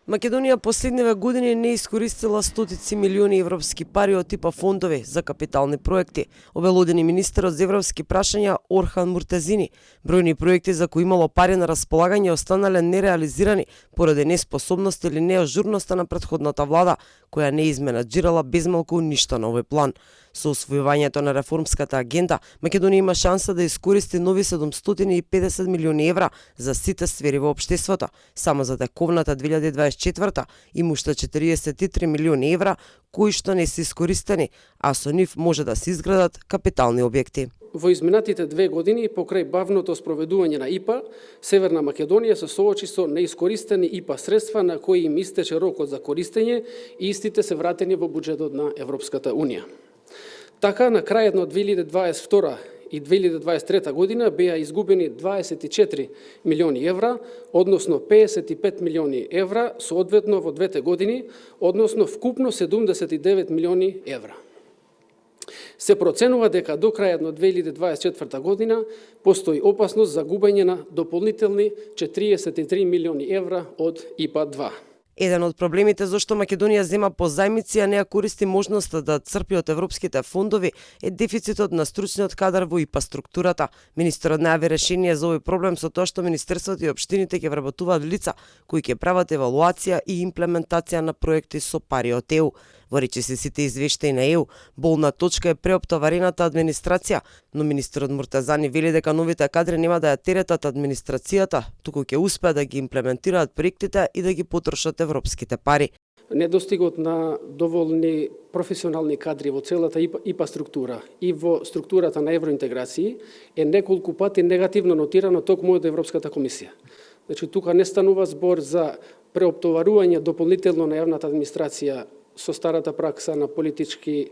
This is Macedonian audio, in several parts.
Македонија последниве години не искористила стотици милиони европски пари од типа фондови за капитални проекти, обелодени министерот за европски прашања Орхан Муртазини. Бројни проекти за кои имало пари на располагање останале нереализирани поради неспособност или неажурноста на претходната влада, која не изменаџирала безмалку ништо на овој план. Со усвојувањето на реформската агенда, Македонија има шанса да искористи нови 750 милиони евра за сите сфери во општеството. Само за тековната 2024 има уште 43 милиони евра кои што не се искористени, а со нив може да се изградат капитални објекти. Во изминатите 2 години, покрај бавното спроведување на ИПА, Северна Македонија се соочи со неискористени ИПА средства на кои им истече рокот за користење и истите се вратени во буџетот на Европската Унија. Така, на крајот на 2022 и 2023 година беа изгубени 24 милиони евра, односно 55 милиони евра, соодветно во двете години, односно вкупно 79 милиони евра. Се проценува дека до крајот на 2024 година постои опасност за губење на дополнителни 43 милиони евра од ИПА-2. Еден од проблемите зашто Македонија зема позајмици, а не ја користи можноста да црпи од европските фондови е дефицитот на стручниот кадар во ИПА структурата. Министерот најави решение за овој проблем со тоа што министерството и општините ќе вработуваат лица кои ќе прават евалуација и имплементација на проекти со пари од ЕУ. Во речиси сите извештаи на ЕУ, болна точка е преоптоварената администрација, но министерот Муртазани вели дека новите кадри нема да ја теретат администрацијата, туку ќе успеат да ги имплементираат проектите и да ги потрошат европските пари. Недостигот на доволни професионални кадри во целата ИПА структура и во структурата на евроинтеграции е неколку пати негативно нотирано токму од Европската комисија. Значи, тука не станува збор за преоптоварување дополнително на јавната администрација со старата пракса на политички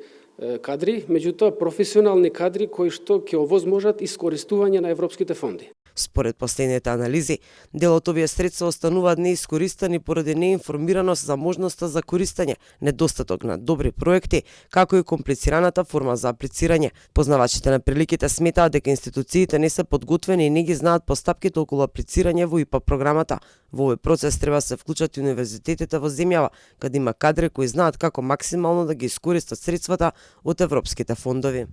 кадри, меѓутоа професионални кадри кои што ќе овозможат искористување на европските фонди. Според последните анализи, дел од овие средства остануваат неискористени поради неинформираност за можноста за користење, недостаток на добри проекти, како и комплицираната форма за аплицирање. Познавачите на приликите сметаат дека институциите не се подготвени и не ги знаат постапките околу аплицирање во ИПА програмата. Во овој процес треба се вклучат и универзитетите во земјава, каде има кадри кои знаат како максимално да ги искористат средствата од европските фондови.